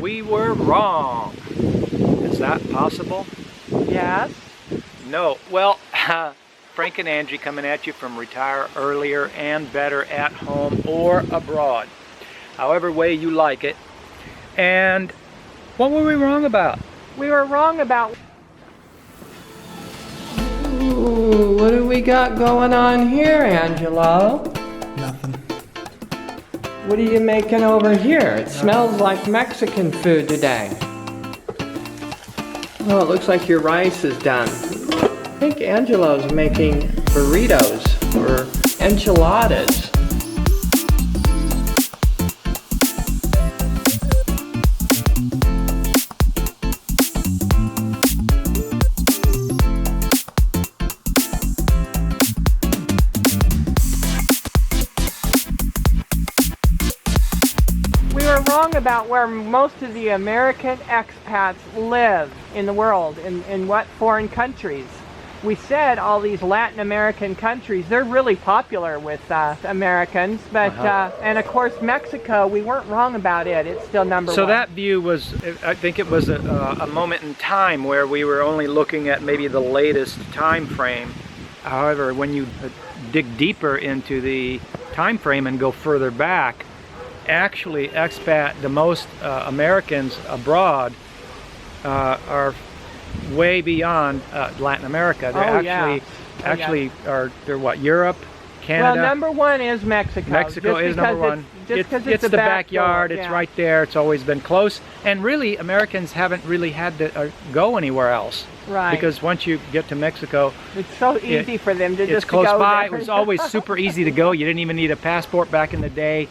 we were wrong. Is that possible? Yes. No. Well, Frank and Angie coming at you from Retire Earlier and Better at Home or Abroad. However way you like it. And what were we wrong about? We were wrong about... Ooh, what do we got going on here, Angelo? Nothing. What are you making over here? It smells like Mexican food today. Oh, it looks like your rice is done. I think Angelo's making burritos or enchiladas. We were wrong about where most of the American expats live in the world, in what foreign countries. We said all these Latin American countries, they're really popular with Americans, but and of course Mexico, we weren't wrong about it. It's still number one. So that view was, I think it was a moment in time where we were only looking at maybe the latest time frame. However, when you dig deeper into the time frame and go further back, actually the most Americans abroad are way beyond Latin America. They're they're what, Europe, Canada? Well, number one is Mexico. Mexico is number one. Just because it's the backyard, it's right there, it's always been close. And really, Americans haven't really had to go anywhere else. Right. Because once you get to Mexico, it's so easy for them to just it's close go by. there. It was always super easy to go. You didn't even need a passport back in the day,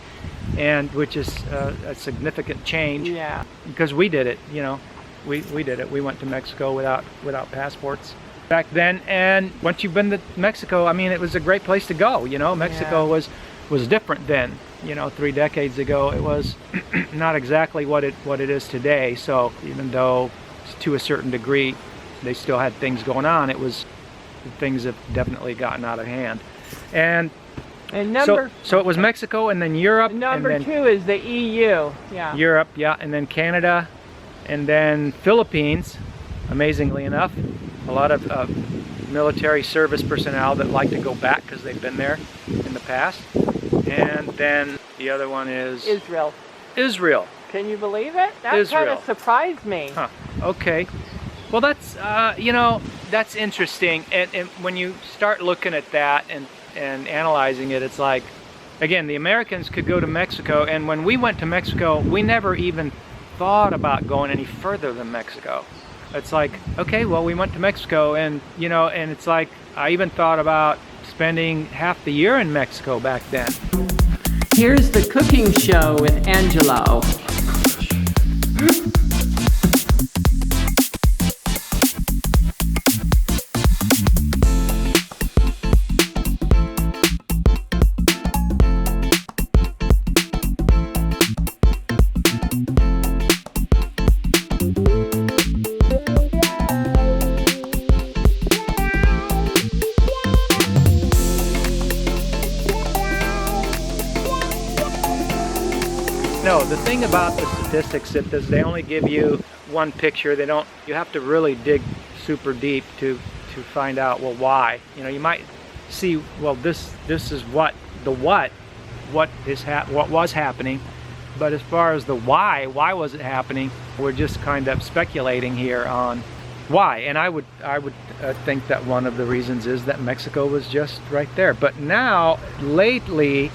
and which is a significant change. Yeah. Because we did it, you know. We did it. We went to Mexico without passports back then, and once you've been to Mexico, I mean, it was a great place to go. You know, Mexico was different then. You know, 3 decades ago, it was not exactly what it is today. So even though to a certain degree they still had things going on, things have definitely gotten out of hand. And so it was Mexico, and then Europe. Number two is the EU. Yeah. Europe, yeah, and then Canada. And then Philippines, amazingly enough, a lot of military service personnel that like to go back because they've been there in the past. And then the other one is Israel. Israel. Can you believe it? That kind of surprised me. Huh. Okay. Well, that's you know, that's interesting. And when you start looking at that and analyzing it, it's like, again, the Americans could go to Mexico, and when we went to Mexico, we never even thought about going any further than Mexico. It's like, okay, well, we went to Mexico, and you know, and it's like I even thought about spending half the year in Mexico back then. Here's the cooking show with Angelo. No, the thing about the statistics is they only give you one picture. You have to really dig super deep to find out, well, why. You know, you might see, well, this is what was happening, but as far as the why was it happening, we're just kind of speculating here on why. And I would think that one of the reasons is that Mexico was just right there. But now, lately,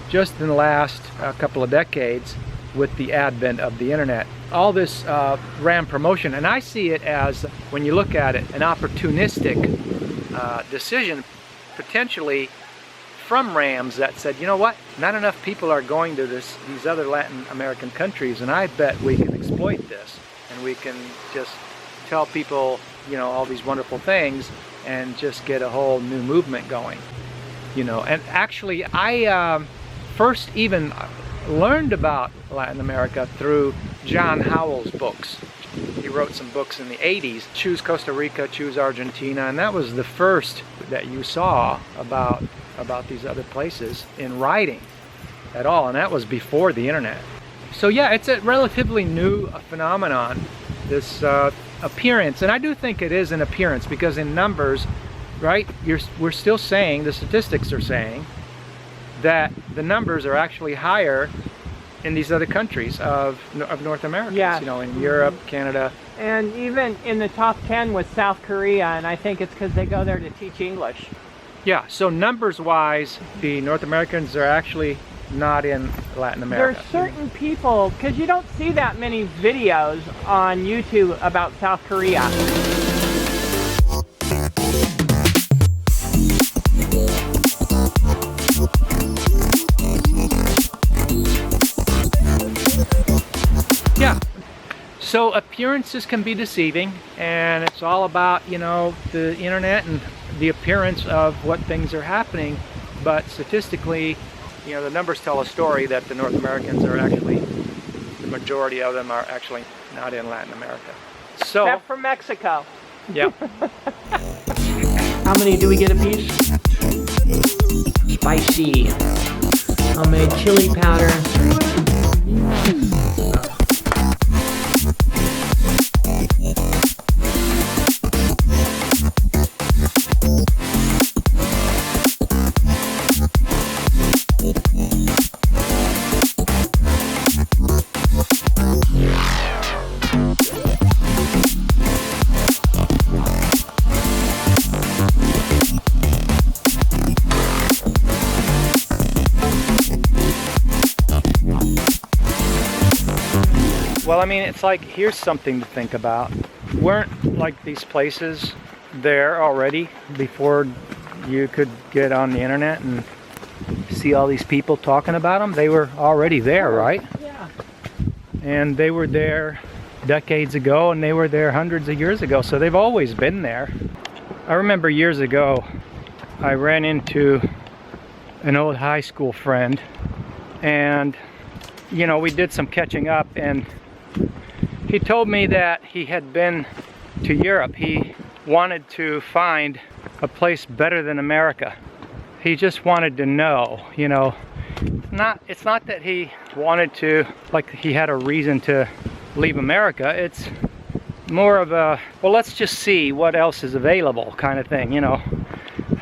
just in the last couple of decades, with the advent of the internet, all this RAMM promotion, and I see it as, when you look at it, an opportunistic decision, potentially from RAMMs that said, you know what, not enough people are going to these other Latin American countries, and I bet we can exploit this, and we can just tell people, you know, all these wonderful things, and just get a whole new movement going. You know, and actually, I first even learned about Latin America through John Howell's books. He wrote some books in the 80s, Choose Costa Rica, Choose Argentina, and that was the first that you saw about these other places in writing at all, and that was before the internet. So yeah, it's a relatively new phenomenon, this appearance, and I do think it is an appearance, because in numbers, right, we're still saying, the statistics are saying that the numbers are actually higher in these other countries of North America. Yeah. You know, in Europe, Canada. And even in the top 10 was South Korea, and I think it's because they go there to teach English. Yeah, so numbers wise, the North Americans are actually not in Latin America. There's certain people, because you don't see that many videos on YouTube about South Korea. Yeah, so appearances can be deceiving, and it's all about, you know, the internet and the appearance of what things are happening, but statistically, you know, the numbers tell a story that the North Americans are actually, the majority of them are actually not in Latin America. So, Except for Mexico. yeah. How many do we get a piece? Spicy. How many chili powder? Well, I mean, it's like, here's something to think about. Weren't like these places there already before you could get on the internet and see all these people talking about them? They were already there, right? Yeah. And they were there decades ago, and they were there hundreds of years ago, so they've always been there. I remember years ago, I ran into an old high school friend, and you know, we did some catching up, and he told me that he had been to Europe. He wanted to find a place better than America. He just wanted to know, you know, it's not that he wanted to, like, he had a reason to leave America. It's more of a, well, let's just see what else is available kind of thing, you know.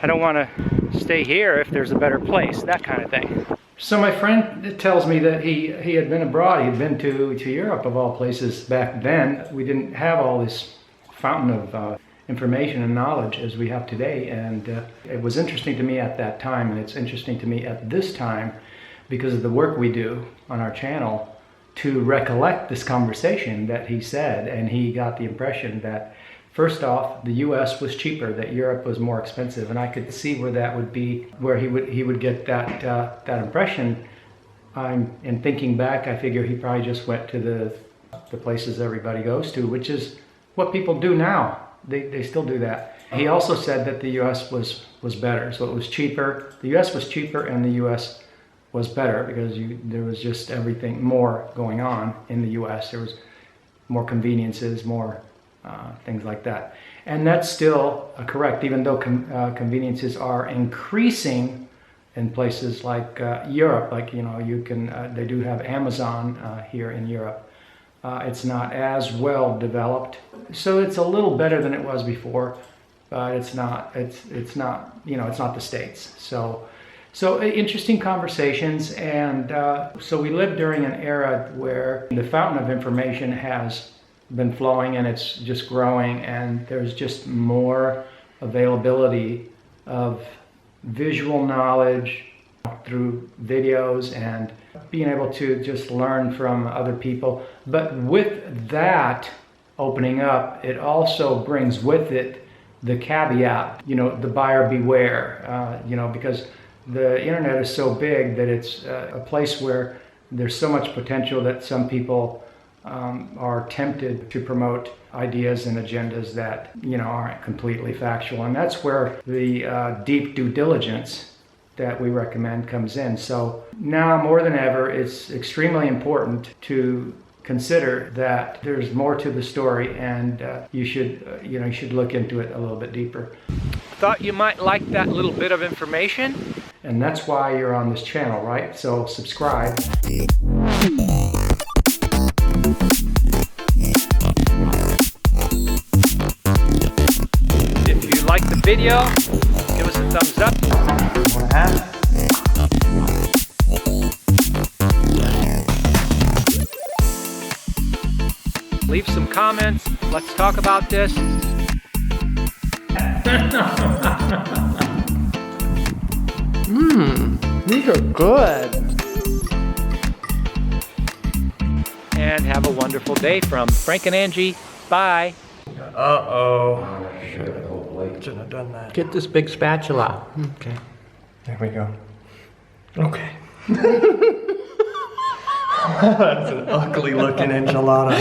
I don't want to stay here if there's a better place, that kind of thing. So my friend tells me that he had been abroad. He had been to Europe, of all places. Back then, we didn't have all this fountain of information and knowledge as we have today, and it was interesting to me at that time, and it's interesting to me at this time because of the work we do on our channel to recollect this conversation that he said. And he got the impression that, first off, the US was cheaper, that Europe was more expensive, and I could see where that would be, where he would get that impression. And thinking back, I figure he probably just went to the places everybody goes to, which is what people do now. They still do that. He also said that the US was better, so it was cheaper. The US was cheaper, and the US was better because there was just everything more going on in the US. There was more conveniences, more things like that. And that's still correct, even though conveniences are increasing in places like Europe. Like, you know, you can, they do have Amazon here in Europe. It's not as well developed, so it's a little better than it was before, but it's not, you know, it's not the States. So interesting conversations, and so we live during an era where the fountain of information has been flowing, and it's just growing, and there's just more availability of visual knowledge through videos and being able to just learn from other people. But with that opening up, it also brings with it the caveat, you know, the buyer beware, you know, because the internet is so big that it's a place where there's so much potential that some people are tempted to promote ideas and agendas that, you know, aren't completely factual. And that's where the deep due diligence that we recommend comes in. So now more than ever, it's extremely important to consider that there's more to the story, and you should look into it a little bit deeper. Thought you might like that little bit of information, and that's why you're on this channel, right? So subscribe. video, give us a thumbs up. 1.5. Leave some comments. Let's talk about this. These are good. And have a wonderful day from Frank and Angie. Bye. Uh-oh. Shouldn't have done that. Get this big spatula. Okay. There we go. Okay. That's an ugly looking enchilada.